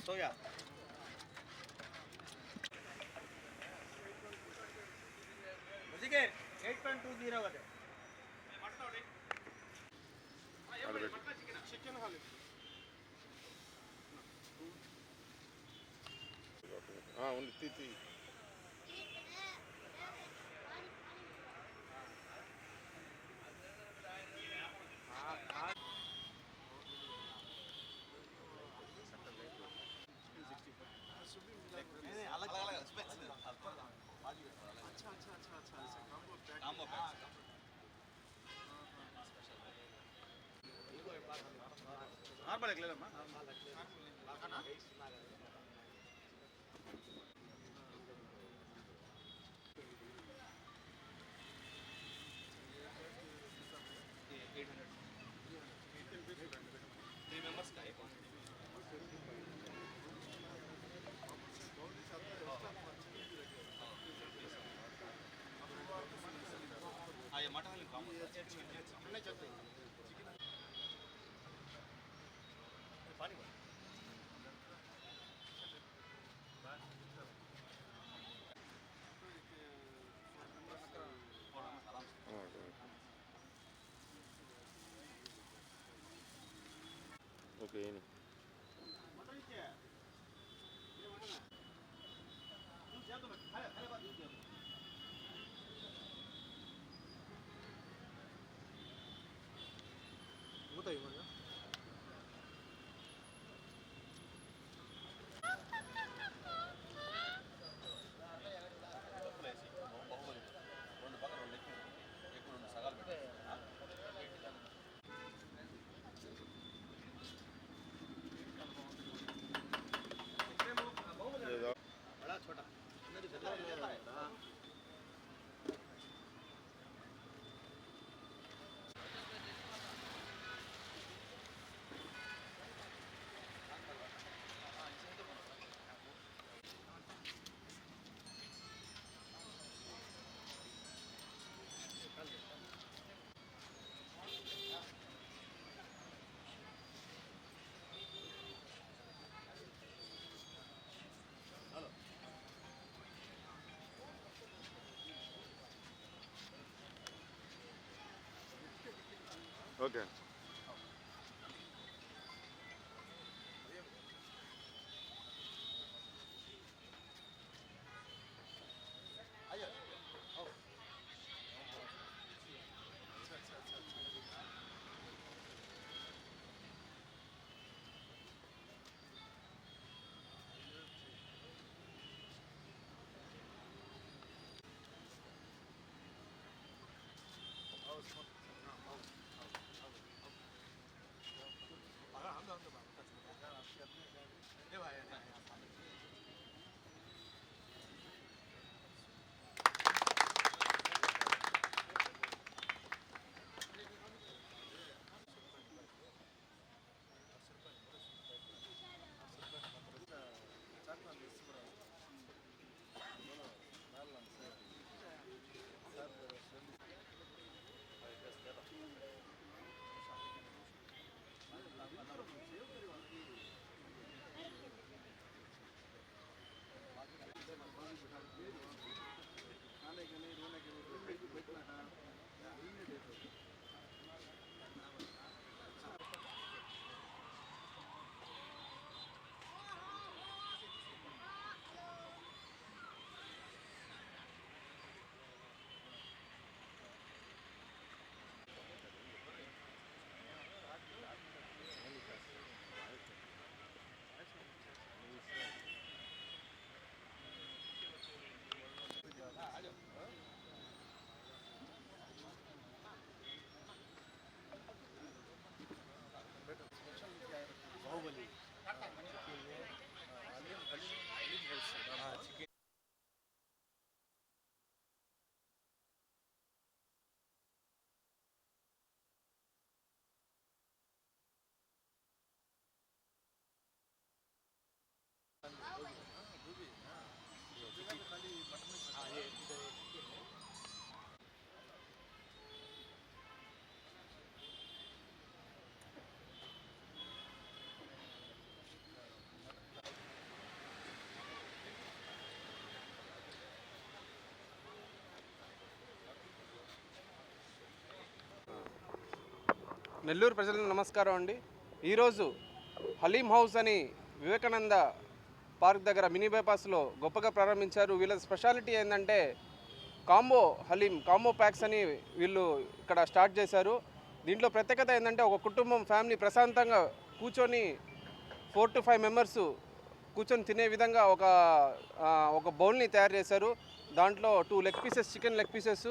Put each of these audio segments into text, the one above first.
Soya. Musiker 8.20 ಇದೆ. Chicken ಹಾಲು. ಒಂದು ತಿತಿ నార్మల్ ఎక్కలేదమ్మా మటన్ పానీ ఓకే बताइए मुझे बड़ा छोटा ఓకే నెల్లూరు ప్రజలకు నమస్కారం అండి. ఈరోజు హలీం హౌస్ అని వివేకానంద పార్క్ దగ్గర మినీ బైపాస్లో గొప్పగా ప్రారంభించారు. వీళ్ళ స్పెషాలిటీ ఏంటంటే కాంబో ప్యాక్స్ అని వీళ్ళు ఇక్కడ స్టార్ట్ చేశారు. దీంట్లో ప్రత్యేకత ఏంటంటే ఒక కుటుంబం ఫ్యామిలీ ప్రశాంతంగా కూర్చొని 4 to 5 మెంబర్స్ కూర్చొని తినే విధంగా ఒక బౌల్ని తయారు చేశారు. దాంట్లో 2 leg pieces, chicken leg pieces,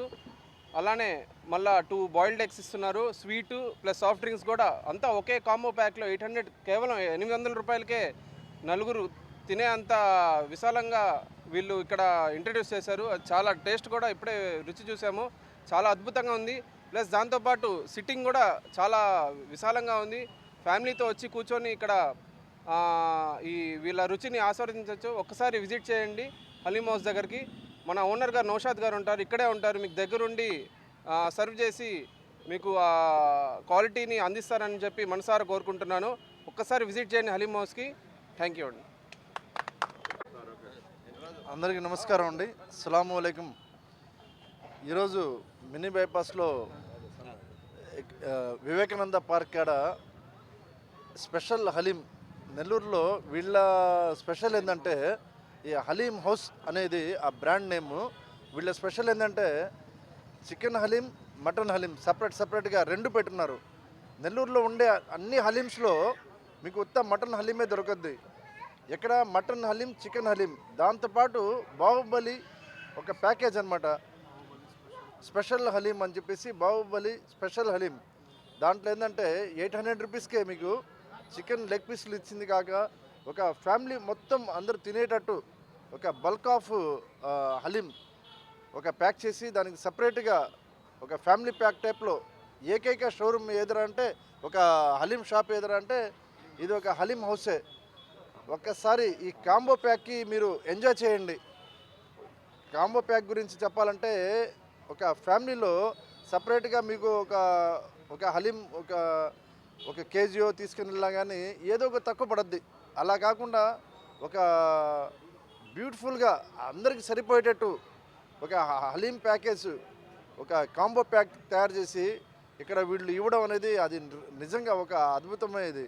అలానే మళ్ళీ 2 బాయిల్డ్ ఎగ్స్ ఇస్తున్నారు. స్వీటు ప్లస్ సాఫ్ట్ డ్రింక్స్ కూడా అంతా ఒకే కాంబో ప్యాక్లో 800, కేవలం 800 రూపాయలకే నలుగురు తినే అంత విశాలంగా వీళ్ళు ఇక్కడ ఇంట్రడ్యూస్ చేశారు. అది చాలా టేస్ట్ కూడా ఇప్పుడే రుచి చూసాము, చాలా అద్భుతంగా ఉంది. ప్లస్ దాంతోపాటు సిట్టింగ్ కూడా చాలా విశాలంగా ఉంది. ఫ్యామిలీతో వచ్చి కూర్చొని ఇక్కడ ఈ వీళ్ళ రుచిని ఆస్వాదించవచ్చు. ఒక్కసారి విజిట్ చేయండి హలీం హౌస్ దగ్గరికి. మన ఓనర్ గారు నౌషాద్ గారు ఉంటారు, ఇక్కడే ఉంటారు. మీకు దగ్గరుండి సర్వ్ చేసి మీకు క్వాలిటీని అందిస్తారని చెప్పి మనసారా కోరుకుంటున్నాను. ఒక్కసారి విజిట్ చేయండి హలీం హౌస్కి. థ్యాంక్ యూ అండి. అందరికీ నమస్కారం అండి. అస్సలాము అలైకుం. ఈరోజు మినీ బైపాస్లో వివేకానంద పార్క్ కాడ స్పెషల్ హలీం, నెల్లూరులో వీళ్ళ స్పెషల్ ఏంటంటే ఈ హలీం హౌస్ అనేది ఆ బ్రాండ్ నేము. వీళ్ళ స్పెషల్ ఏంటంటే చికెన్ హలీం, మటన్ హలీం సపరేట్గా 2 పెట్టున్నారు. నెల్లూరులో ఉండే అన్ని హలీమ్స్లో మీకు ఉత్త మటన్ హలీమే దొరకద్ది. ఇక్కడ మటన్ హలీం, చికెన్ హలీం, దాంతోపాటు బాహుబలి ఒక ప్యాకేజ్ అనమాట. స్పెషల్ హలీం అని చెప్పేసి బాహుబలి స్పెషల్ హలీం. దాంట్లో ఏంటంటే 800 రూపీస్కే మీకు చికెన్ లెగ్ పీస్లు ఇచ్చింది కాక ఒక ఫ్యామిలీ మొత్తం అందరూ తినేటట్టు ఒక బల్క్ ఆఫ్ హలీం ఒక ప్యాక్ చేసి దానికి సపరేట్గా ఒక ఫ్యామిలీ ప్యాక్ టైప్లో ఏకైక షోరూమ్ ఏదరా అంటే ఒక హలీం షాప్ ఏదరా అంటే ఇది ఒక హలీం హౌసే. ఒక్కసారి ఈ కాంబో ప్యాక్కి మీరు ఎంజాయ్ చేయండి. కాంబో ప్యాక్ గురించి చెప్పాలంటే ఒక ఫ్యామిలీలో సపరేట్గా మీకు ఒక హలీం ఒక కేజీయో తీసుకుని వెళ్ళా కానీ ఏదో ఒక తక్కువ పడద్ది. అలా కాకుండా ఒక బ్యూటిఫుల్గా అందరికి సరిపోయేటట్టు ఒక హలీం ప్యాకేజ్, ఒక కాంబో ప్యాక్ తయారు చేసి ఇక్కడ వీళ్ళు ఇవ్వడం అనేది అది నిజంగా ఒక అద్భుతమైనది.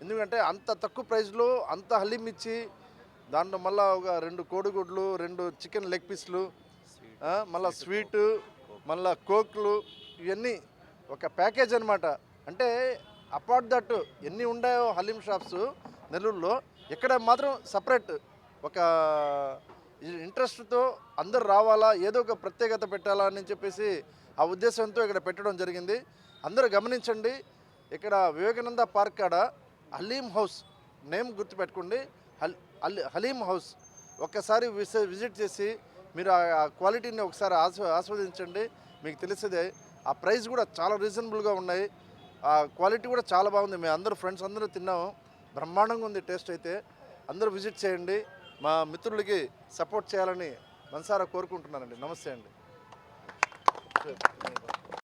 ఎందుకంటే అంత తక్కువ ప్రైస్లో అంత హలీం ఇచ్చి దాంట్లో మళ్ళీ ఒక 2 కోడిగుడ్లు, 2 చికెన్ లెగ్ పీస్లు, మళ్ళీ స్వీటు, మళ్ళీ కోక్లు, ఇవన్నీ ఒక ప్యాకేజ్ అనమాట. అంటే అపార్ట్ దట్ ఎన్ని ఉన్నాయో హలీం షాప్స్ నెల్లూరులో, ఇక్కడ మాత్రం సపరేట్ ఒక ఇంట్రెస్ట్తో అందరు రావాలా, ఏదో ఒక ప్రత్యేకత పెట్టాలా అని చెప్పేసి ఆ ఉద్దేశంతో ఇక్కడ పెట్టడం జరిగింది. అందరూ గమనించండి. ఇక్కడ వివేకానంద పార్క్ కాడ హలీం హౌస్ నేమ్ గుర్తుపెట్టుకోండి, హలీం హౌస్. ఒక్కసారి విజిట్ చేసి మీరు ఆ క్వాలిటీని ఒకసారి ఆస్వాదించండి. మీకు తెలిసేదే. ఆ ప్రైస్ కూడా చాలా రీజనబుల్గా ఉన్నాయి, ఆ క్వాలిటీ కూడా చాలా బాగుంది. మేము అందరూ ఫ్రెండ్స్ అందరూ తిన్నాము, బ్రహ్మాండంగా ఉంది టేస్ట్ అయితే. అందరూ విజిట్ చేయండి. మా మిత్రులకి సపోర్ట్ చేయాలని మనసారా కోరుకుంటున్నానండి. నమస్తే అండి.